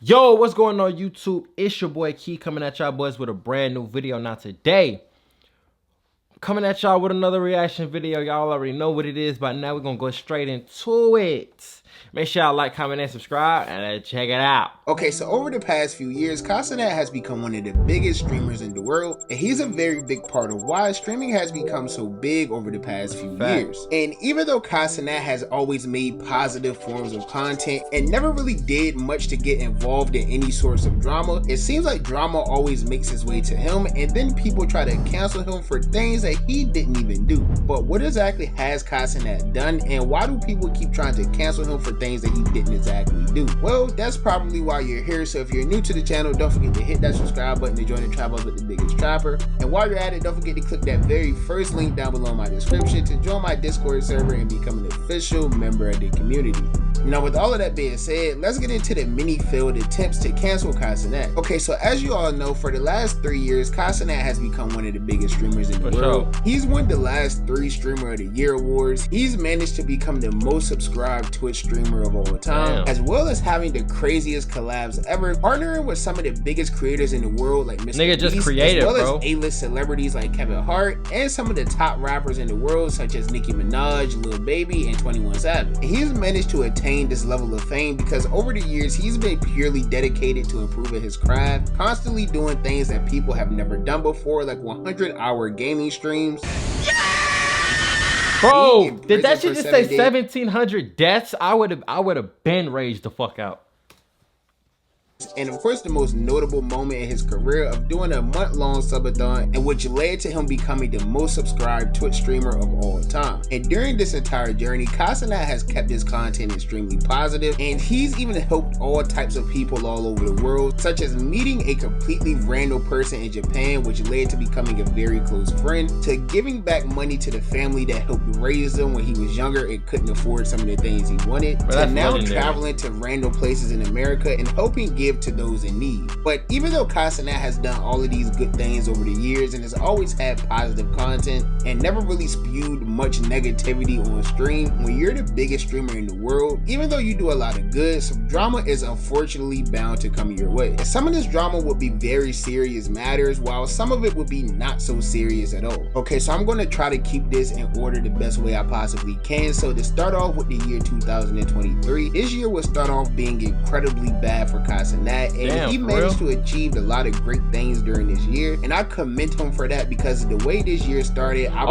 Yo, what's going on YouTube? It's your boy Key coming at y'all boys with a brand new video. Now today, coming at y'all with another reaction video. Y'all already know what it is, but now we're gonna go straight into it. Make sure y'all like, comment, and subscribe, and let's check it out. Okay, so over the past few years, Cenat has become one of the biggest streamers in the world, and he's a very big part of why streaming has become so big over the past few years. And even though Cenat has always made positive forms of content and never really did much to get involved in any sorts of drama, it seems like drama always makes its way to him, and then people try to cancel him for things that he didn't even do. But what exactly has Cenat done, and why do people keep trying to cancel him for things that he didn't exactly do? Well, that's probably why you're here. So if you're new to the channel, don't forget to hit that subscribe button to join the tribe with the biggest trapper. And while you're at it, don't forget to click that very first link down below in my description to join my Discord server and become an official member of the community. Now, with all of that being said, let's get into the many failed attempts to cancel Cenat. Okay, so as you all know, for the last 3 years, Cenat has become one of the biggest streamers in the world. He's won the last 3 Streamer of the Year awards. He's managed to become the most subscribed Twitch streamer of all time, as well as having the craziest collabs ever, partnering with some of the biggest creators in the world like Mr. Nigga Beast, just creative, as well bro. as A-list celebrities like Kevin Hart, and some of the top rappers in the world such as Nicki Minaj, Lil Baby, and 21 Savage. And he's managed to attain this level of fame because over the years he's been purely dedicated to improving his craft, constantly doing things that people have never done before, like 100-hour gaming streams. Bro, did that shit just say 1,700 deaths? I would have been raged the fuck out. And of course, the most notable moment in his career of doing a month-long subathon, and which led to him becoming the most subscribed Twitch streamer of all time. And during this entire journey, Cenat has kept his content extremely positive, and he's even helped all types of people all over the world, such as meeting a completely random person in Japan, which led to becoming a very close friend, to giving back money to the family that helped raise him when he was younger and couldn't afford some of the things he wanted, to now traveling to random places in America and helping give to those in need. But even though Cenat has done all of these good things over the years and has always had positive content and never really spewed much negativity on stream, when you're the biggest streamer in the world, even though you do a lot of good, some drama is unfortunately bound to come your way. And some of this drama would be very serious matters, while some of it would be not so serious at all. Okay, so I'm going to try to keep this in order the best way I possibly can. So to start off with the year 2023, this year will start off being incredibly bad for Cenat, and he managed to achieve a lot of great things during this year, and I commend him for that because the way this year started, I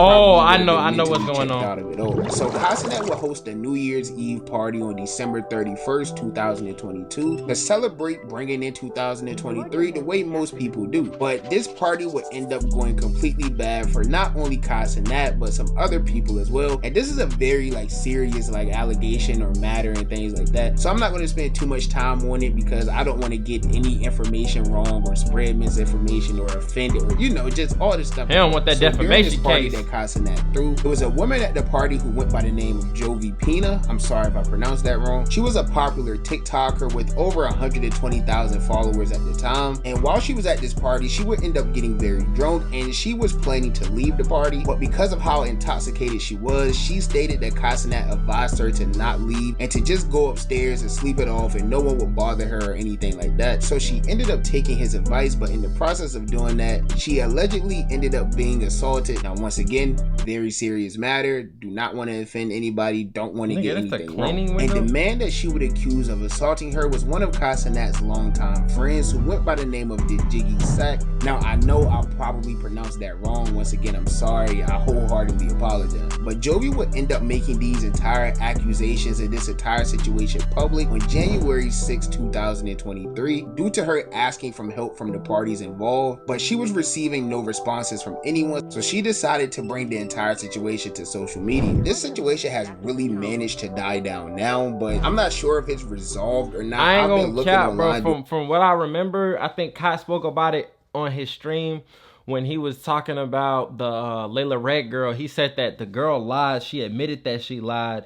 know what's going on. Out of it all. So Cenat will host a New Year's Eve party on December 31st, 2022 to celebrate bringing in 2023 the way most people do. But this party would end up going completely bad for not only Cenat but some other people as well. And this is a very serious allegation or matter and things like that. So I'm not going to spend too much time on it because I don't want to get any information wrong or spread misinformation or offend it or just all this stuff. He don't want that defamation party case that Cenat threw. There was a woman at the party who went by the name of Jovi Pina. I'm sorry if I pronounced that wrong. She was a popular TikToker with over 120,000 followers at the time, and while she was at this party she would end up getting very drunk, and she was planning to leave the party, but because of how intoxicated she was, she stated that Cenat advised her to not leave and to just go upstairs and sleep it off and no one would bother her or anything like that. So she ended up taking his advice, but in the process of doing that, she allegedly ended up being assaulted. Now, once again, very serious matter. Do not want to offend anybody. Don't want to get anything wrong. And the man that she would accuse of assaulting her was one of Cenat's longtime friends who went by the name of the Jiggy Sack. Now, I know I probably pronounced that wrong. Once again, I'm sorry. I wholeheartedly apologize. But Jovi would end up making these entire accusations and this entire situation public on January 6, 2023 due to her asking for help from the parties involved, but she was receiving no responses from anyone, so she decided to bring the entire situation to social media. This situation has really managed to die down now, but I'm not sure if it's resolved or not. I ain't gonna cap, bro. From what I remember, I think Kai spoke about it on his stream when he was talking about the Layla Red girl. He said that the girl lied. She admitted that she lied,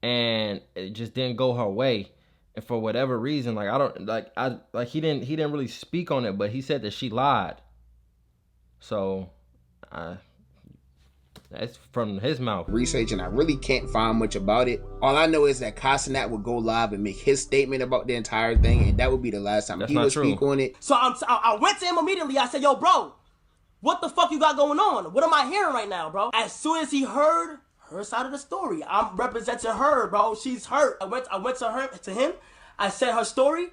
and it just didn't go her way. And for whatever reason, he didn't really speak on it, but he said that she lied. So That's from his mouth. Research, and I really can't find much about it. All I know is that Cenat would go live and make his statement about the entire thing, and that would be the last time he would speak on it. So I went to him immediately. I said, yo, bro, what the fuck you got going on? What am I hearing right now, bro? As soon as he heard her side of the story, I'm representing her, bro. She's hurt. I went to him. I said her story.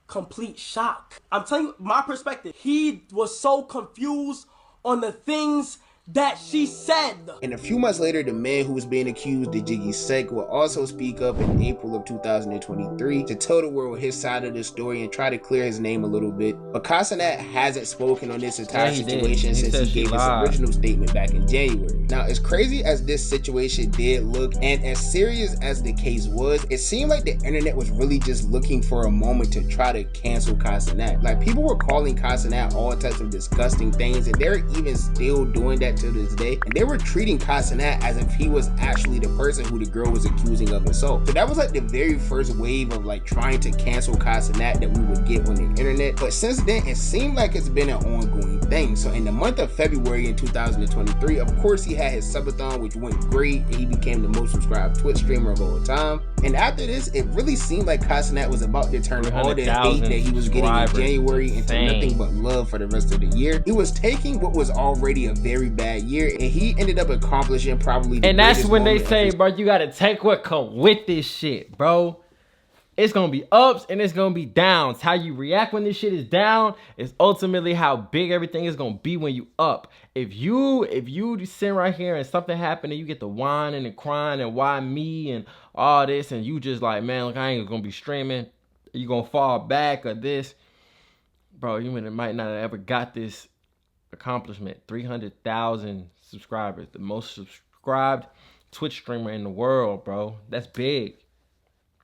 Complete shock. I'm telling you my perspective. He was so confused on the things that she said. And a few months later, the man who was being accused, the Jiggy Sek, will also speak up in April of 2023 to tell the world his side of the story and try to clear his name a little bit. But Cenat hasn't spoken on this entire situation since he gave his original statement back in January. Now, as crazy as this situation did look, and as serious as the case was, it seemed like the internet was really just looking for a moment to try to cancel Cenat. Like, people were calling Cenat all types of disgusting things, and they're even still doing that to this day, and they were treating Cenat as if he was actually the person who the girl was accusing of assault. So that was like the very first wave of like trying to cancel Cenat that we would get on the internet. But since then, it seemed like it's been an ongoing thing. So in the month of February in 2023, of course, he had his subathon, which went great, and he became the most subscribed Twitch streamer of all time. And after this, it really seemed like Cenat was about to turn all the hate that he was getting in January into nothing but love for the rest of the year. He was taking what was already a very bad year, and he ended up accomplishing probably the and that's when they say, bro, you gotta take what come with this shit, bro. It's gonna be ups and it's gonna be downs. How you react when this shit is down is ultimately how big everything is gonna be when you up. If you sit right here and something happened and you get the whining and crying and why me and all this, and you just like, man, look, I ain't gonna be streaming, you gonna fall back or this, bro, you might not have ever got this accomplishment. 300,000 subscribers, the most subscribed Twitch streamer in the world, bro. That's big.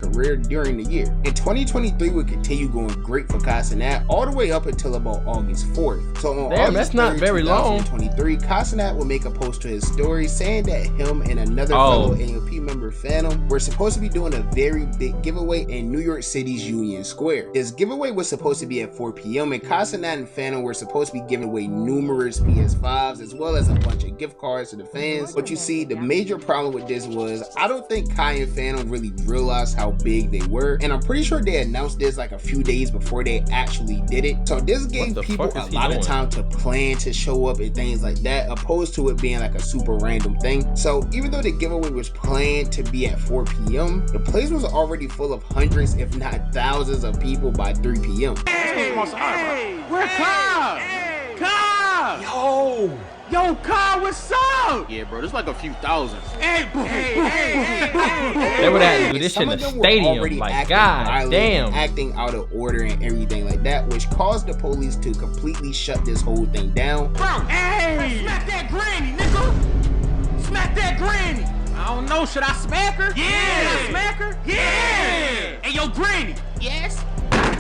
Career during the year. And 2023 would continue going great for Cenat all the way up until about August 4th. So on August 3rd, 2023, Cenat will make a post to his story saying that him and another fellow AMP member, Phantom, were supposed to be doing a very big giveaway in New York City's Union Square. This giveaway was supposed to be at 4 p.m. and Cenat and Phantom were supposed to be giving away numerous PS5s as well as a bunch of gift cards to the fans. But you see, the major problem with this was I don't think Kai and Phantom really realized how big they were, and I'm pretty sure they announced this like a few days before they actually did it. So this gave people a lot of time to plan to show up and things like that, opposed to it being like a super random thing. So even though the giveaway was planned to be at 4 p.m., the place was already full of hundreds if not thousands of people by 3 p.m. Where Kai? Kai! Yo, Kai, what's up? Yeah, bro, there's like a few thousand. They would have to do this shit in the stadium. Like, god damn. Acting out of order and everything like that, which caused the police to completely shut this whole thing down. Bro, hey! Smack that granny, nigga! Smack that granny! I don't know, should I smack her? Yeah! Should I smack her? Yeah! Hey, yo, granny! Yes?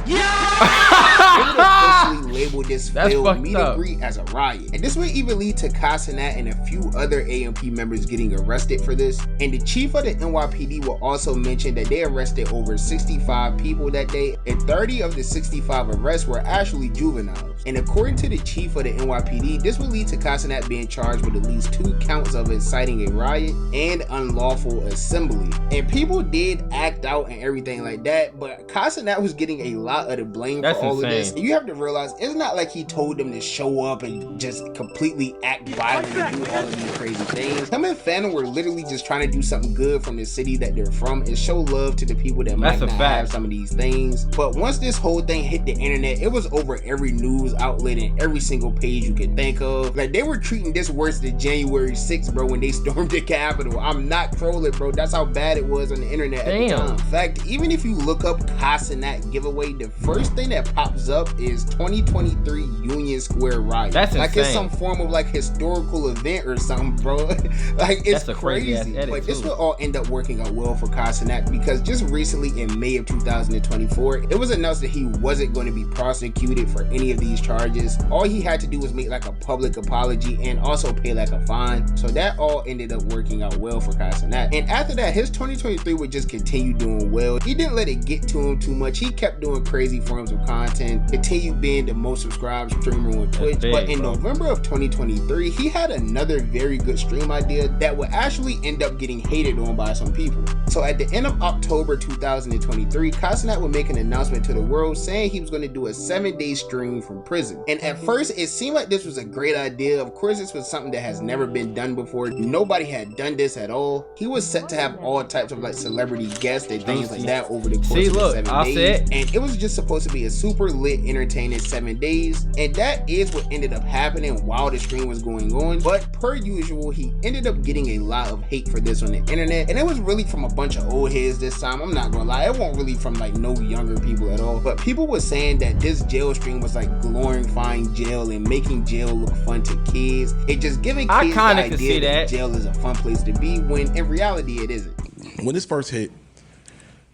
They would officially label this failed meet and greet as a riot, and this would even lead to Cenat and a few other AMP members getting arrested for this. And the chief of the NYPD will also mention that they arrested over 65 people that day, and 30 of the 65 arrests were actually juveniles. And according to the chief of the NYPD, this would lead to Cenat being charged with at least 2 counts of inciting a riot and unlawful assembly. And people did act out and everything like that, but Cenat was getting a lot of the blame for all of this. And you have to realize, it's not like he told them to show up and just completely act violent and do all of these crazy things. Him and Phantom were literally just trying to do something good from the city that they're from and show love to the people that might not have some of these things. But once this whole thing hit the internet, it was over every news outlet and every single page you could think of. Like, they were treating this worse than January 6th, bro, when they stormed the Capitol. I'm not trolling, bro. That's how bad it was on the internet at the time. In fact, even if you look up Cenat giveaway, the first thing that pops up is 2023 Union Square riot. That's like insane. It's some form of like historical event or something, bro. Like, it's crazy. But this will all end up working out well for Cenat, because just recently in May of 2024, it was announced that he wasn't going to be prosecuted for any of these charges. All he had to do was make like a public apology and also pay like a fine. So that all ended up working out well for Cenat. And after that, his 2023 would just continue doing well. He didn't let it get to him too much. He kept doing crazy forms of content, continued being the most most subscribed streamer on Twitch. big, but in bro. November of 2023, he had another very good stream idea that would actually end up getting hated on by some people. So at the end of October 2023, Cenat would make an announcement to the world saying he was going to do a 7-day stream from prison. And at first, it seemed like this was a great idea. Of course, this was something that has never been done before. Nobody had done this at all. He was set to have all types of like celebrity guests and things like that over the course of the 7 days. And it was just supposed to be a super lit, entertaining 7 days. And that is what ended up happening while the stream was going on. But per usual, he ended up getting a lot of hate for this on the internet. And it was really from a bunch of old heads this time. I'm not gonna lie, it wasn't really from like no younger people at all. But people were saying that this jail stream was like glorifying jail and making jail look fun to kids. It just giving kids the idea that jail is a fun place to be, when in reality it isn't. When this first hit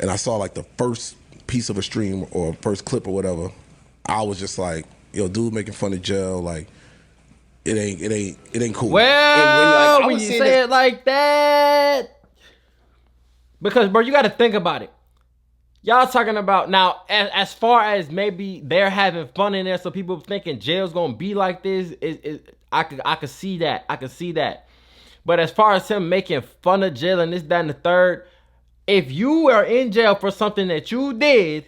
and I saw like the first piece of a stream or first clip or whatever, I was just like, yo, dude making fun of jail, like it ain't cool. Well, when you say it like that, because bro, you got to think about it. Y'all talking about now, as far as maybe they're having fun in there, so people thinking jail's gonna be like this. I could see that. I could see that. But as far as him making fun of jail and this, that, and the third, if you are in jail for something that you did,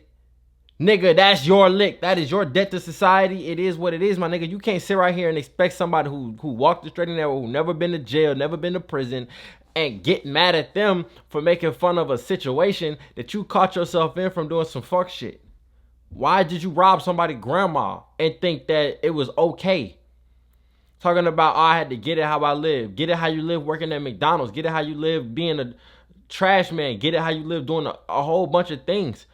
nigga, that's your lick. That is your debt to society. It is what it is, my nigga. You can't sit right here and expect somebody who walked the straight and narrow, who never been to jail, never been to prison, and get mad at them for making fun of a situation that you caught yourself in from doing some fuck shit. Why did you rob somebody's grandma and think that it was okay? Talking about, oh, I had to get it how I live. Get it how you live working at McDonald's. Get it how you live being a trash man. Get it how you live doing a whole bunch of things.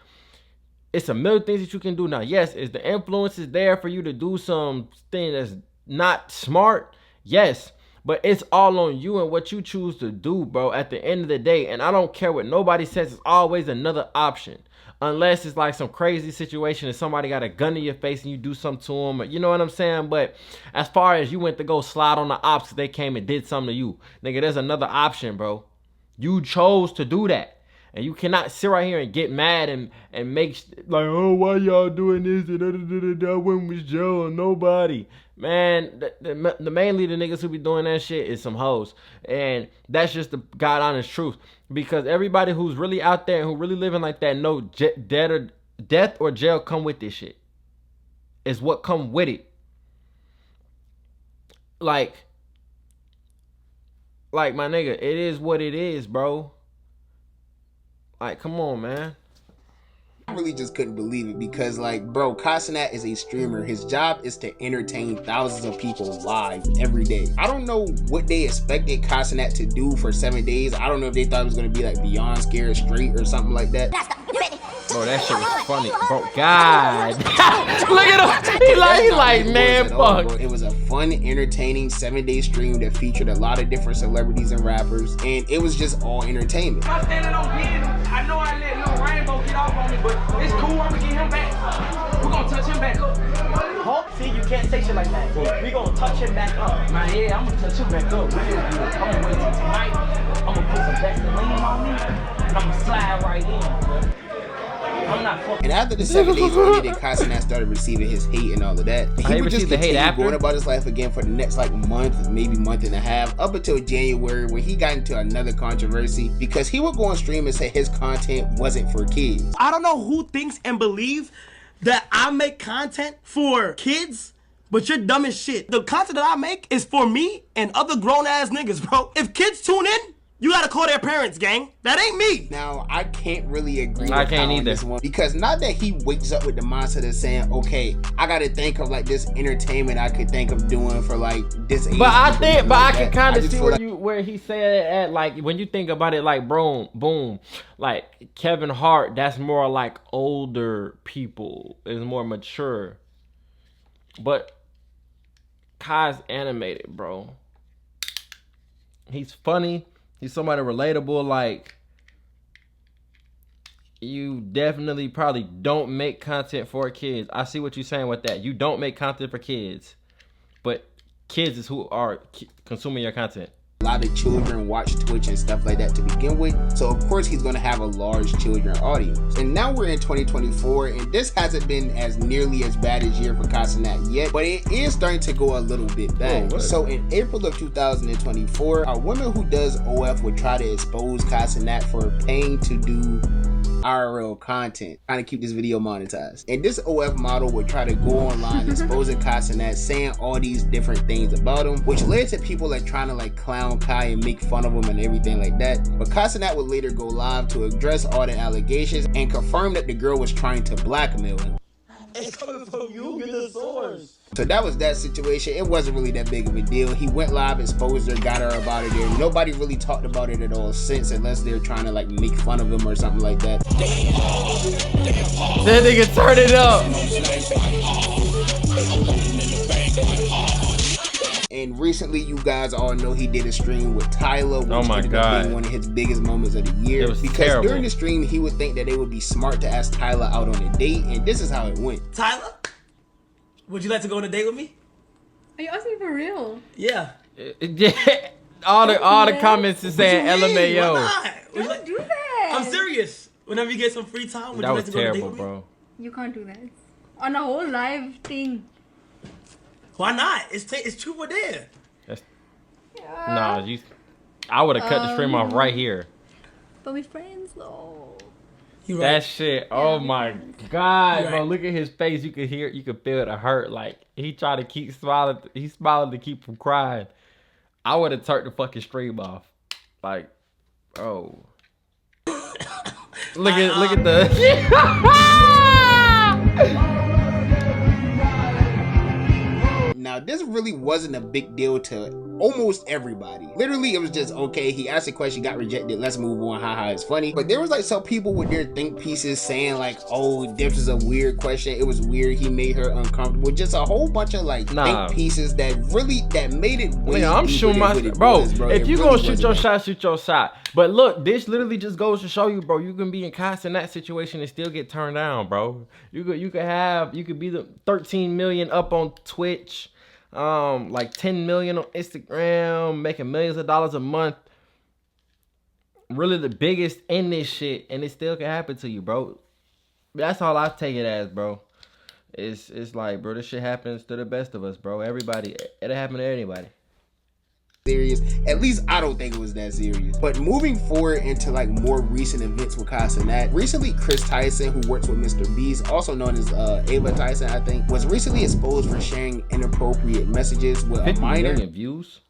It's a million things that you can do now. Yes, is the influences there for you to do something that's not smart? Yes. But it's all on you and what you choose to do, bro, at the end of the day. And I don't care what nobody says. It's always another option. Unless it's like some crazy situation and somebody got a gun in your face and you do something to them. You know what I'm saying? But as far as you went to go slide on the ops because they came and did something to you, nigga, there's another option, bro. You chose to do that. And you cannot sit right here and get mad and make like, oh, why y'all doing this? I went with Joe and nobody. Man, the mainly the niggas who be doing that shit is some hoes. And that's just the God honest truth. Because everybody who's really out there and who really living like that know death or jail come with this shit. It's what come with it. Like my nigga, it is what it is, bro. Like, come on, man. I really just couldn't believe it because, like, bro, Cenat is a streamer. His job is to entertain thousands of people live every day. I don't know what they expected Cenat to do for 7 days. I don't know if they thought it was going to be like Beyond Scared Straight or something like that. Bro, that shit was funny. Bro, God. Look at him. He like, man, fuck. Bro. It was a fun, entertaining 7-day stream that featured a lot of different celebrities and rappers. And it was just all entertainment. I'm standing on getting him. I know I let Lil Rainbow get off on me, but it's cool. I'm gonna get him back. We're gonna touch him back up. Huh? See, you can't say shit like that. We gonna touch him back up. Man, yeah, I'm gonna touch him back up. Real good. I'm gonna wait till tonight. I'm gonna put some Vaseline on me, and I'm gonna slide right in, bro. And after the 7 days ended and Cenat started receiving his hate and all of that, he would just continue going about his life again for the next like month, maybe month and a half, up until January when he got into another controversy because he would go on stream and say his content wasn't for kids. I don't know who thinks and believes that I make content for kids, but you're dumb as shit. The content that I make is for me and other grown ass niggas, bro. If kids tune in, you gotta call their parents, gang. That ain't me. Now, I can't really agree with I can't Kyle on either. this one because not that he wakes up with the mindset of saying, okay, I gotta think of like this entertainment I could think of doing for like this age. But I think, but like I can that. kind I of just see feel where like where he said it at, like when you think about it, like boom, like Kevin Hart, that's more like older people, is more mature. But Kai's animated, bro. He's funny. He's somebody relatable. Like, you definitely probably don't make content for kids. I see what you're saying with that. You don't make content for kids, but kids is who are consuming your content. A lot of children watch Twitch and stuff like that to begin with, so of course he's going to have a large children audience. And now we're in 2024, and this hasn't been as nearly as bad as year for Cenat yet, but it is starting to go a little bit bad. So in April of 2024, a woman who does OF would try to expose Cenat for paying to do IRL content, trying to keep this video monetized. And this OF model would try to go online exposing Cenat, saying all these different things about him, which led to people like trying to like clown Kai and make fun of him and everything like that. But Cenat would later go live to address all the allegations and confirm that the girl was trying to blackmail him. It's coming from you, get the source. So that was that situation. It wasn't really that big of a deal. He went live, exposed her, got her about it there. Nobody really talked about it at all since, unless they're trying to like make fun of him or something like that. That nigga turn it up. And recently, you guys all know he did a stream with Tyler, which ended up being one of his biggest moments of the year. Because terrible. During the stream, he would think that it would be smart to ask Tyler out on a date, and this is how it went. Tyler, would you like to go on a date with me? Are you asking for real? Yeah. all the comments is saying LMAO. Don't do that. I'm serious. Whenever you get some free time, would you like to go on a date with me? Bro. You can't do that. On a whole live thing. Why not? It's true or dare. Nah, I would have cut the stream off right here. But we friends though. You right. That shit. Yeah, oh my God, bro! Right. Look at his face. You could hear. You could feel the hurt. Like he tried to keep smiling. He's smiling to keep from crying. I would have turned the fucking stream off. Like, oh. Look at the. Now, this really wasn't a big deal to almost everybody. Literally, it was just, okay, he asked a question, got rejected, let's move on, haha, it's funny. But there was like some people with their think pieces saying like, oh, this is a weird question, it was weird, he made her uncomfortable. Just a whole bunch of like think pieces that made it way I'm shooting my bro. If you gonna shoot your shot, shoot your shot. But look, this literally just goes to show you, bro, you can be in that situation and still get turned down, bro. You could be the 13 million up on Twitch, like 10 million on Instagram, making millions of dollars a month, really the biggest in this shit, and it still can happen to you, bro. That's all I take it as, bro. It's like, bro, this shit happens to the best of us, bro. Everybody, it'll happen to anybody. Serious. At least I don't think it was that serious. But moving forward into like more recent events with Cenat, recently Chris Tyson, who works with Mr. Beast, also known as Ava Tyson, I think, was recently exposed for sharing inappropriate messages with a minor. 50 million views.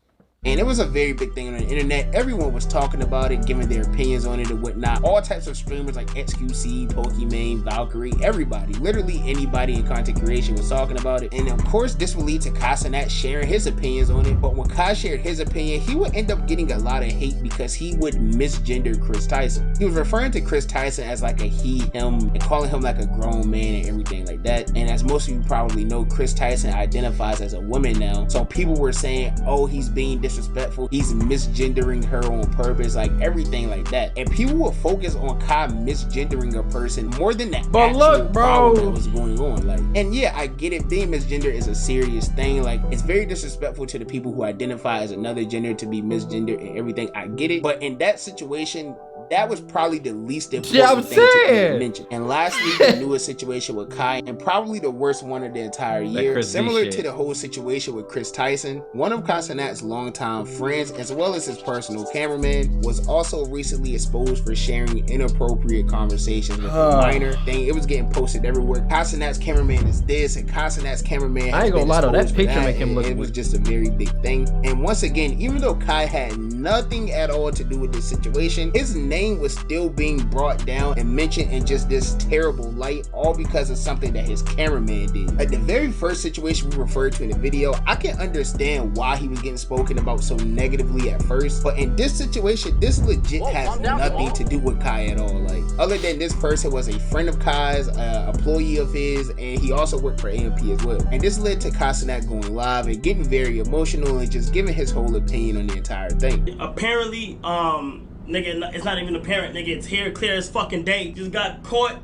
And it was a very big thing on the internet. Everyone was talking about it, giving their opinions on it and whatnot. All types of streamers like XQC, Pokimane, Valkyrie, everybody, literally anybody in content creation was talking about it. And of course, this would lead to Cenat sharing his opinions on it. But when Kai shared his opinion, he would end up getting a lot of hate because he would misgender Chris Tyson. He was referring to Chris Tyson as like a he, him, and calling him like a grown man and everything like that. And as most of you probably know, Chris Tyson identifies as a woman now. So people were saying, oh, he's being disrespectful, he's misgendering her on purpose, like everything like that. And people will focus on Kai misgendering a person more than that. But look, bro, that was going on. Like, and yeah, I get it. Being misgendered is a serious thing. Like, it's very disrespectful to the people who identify as another gender to be misgendered and everything. I get it. But in that situation, that was probably the least important thing to mention. And lastly, the newest situation with Kai, and probably the worst one of the entire year. Similar to the whole situation with Chris Tyson, one of Cenat's longtime friends, as well as his personal cameraman, was also recently exposed for sharing inappropriate conversations with a minor thing. It was getting posted everywhere. Cenat's cameraman is this, and Cenat's cameraman. I ain't gonna lie though, that picture make him look. It was just a very big thing. And once again, even though Kai had nothing at all to do with this situation, his name was still being brought down and mentioned in just this terrible light, all because of something that his cameraman did. At the very first situation we referred to in the video, I can understand why he was getting spoken about so negatively at first, but in this situation, this legit has nothing to do with Kai at all. Like, other than this person was a friend of Kai's, employee of his, and he also worked for AMP as well. And this led to Cenat going live and getting very emotional and just giving his whole opinion on the entire thing. Apparently, nigga, it's not even apparent, nigga, it's here, clear as fucking day. Just got caught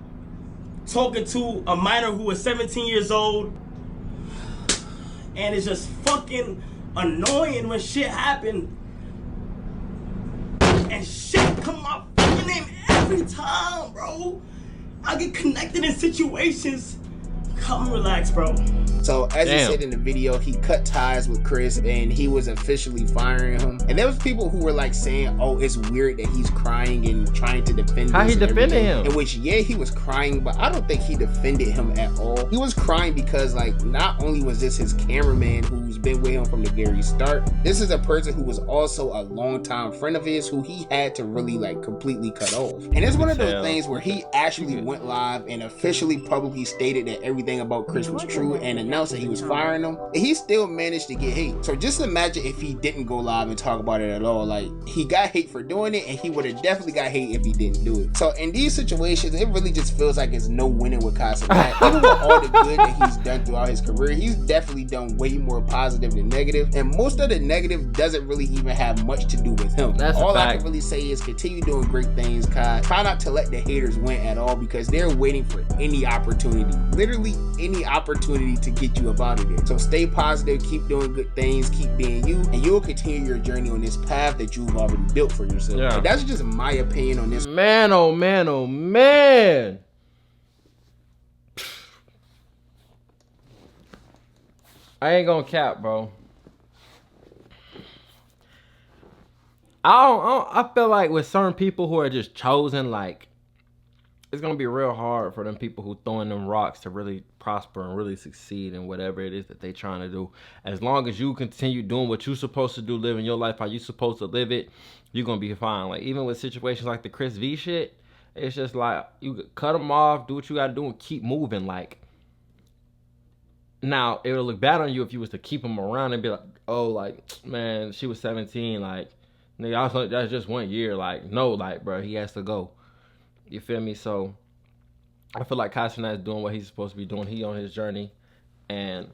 talking to a minor who was 17 years old. And it's just fucking annoying when shit happen. and shit come my fucking name every time, bro. I get connected in situations. Come and relax, bro. So as he said in the video, he cut ties with Chris and he was officially firing him. And there was people who were like saying, oh, it's weird that he's crying and trying to defend How he defended him? In which, yeah, he was crying, but I don't think he defended him at all. He was crying because, like, not only was this his cameraman who's been with him from the very start, this is a person who was also a longtime friend of his who he had to really, like, completely cut off. And it's one of those things where he actually went live and officially publicly stated that everything about Chris was true and announced that he was firing him, and he still managed to get hate. So just imagine if he didn't go live and talk about it at all. Like, he got hate for doing it, and he would have definitely got hate if he didn't do it. So in these situations, it really just feels like it's no winning with Cenat. Even with all the good that he's done throughout his career, he's definitely done way more positive than negative, and most of the negative doesn't really even have much to do with him. That's all a fact. I can really say is continue doing great things, Kai. Try not to let the haters win at all, because they're waiting for any opportunity, literally any opportunity to get you up out of there. So stay positive, keep doing good things, keep being you, and you'll continue your journey on this path that you've already built for yourself. Yeah. And that's just my opinion on this. Man, oh man, oh man. I ain't gonna cap, bro. I feel like with certain people who are just chosen, like, it's gonna be real hard for them people who throwing them rocks to really prosper and really succeed in whatever it is that they trying to do. As long as you continue doing what you're supposed to do, living your life how you supposed to live it, you're gonna be fine. Like, even with situations like the Chris V shit, it's just like, you cut them off, do what you gotta do, and keep moving. Like, now it would look bad on you if you was to keep them around and be like, oh, like, man, she was 17, like, nigga, that's just 1 year. Like, no, like, bro, he has to go. You feel me? So I feel like Cenat is doing what he's supposed to be doing. He on his journey, and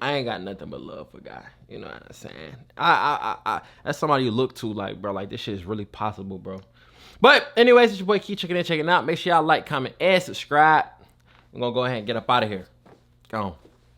I ain't got nothing but love for Guy. You know what I'm saying? I that's somebody you look to, like, bro, like, this shit is really possible, bro. But anyways, it's your boy Key, checking in, checking out. Make sure y'all like, comment, and subscribe. I'm gonna go ahead and get up out of here. Go on.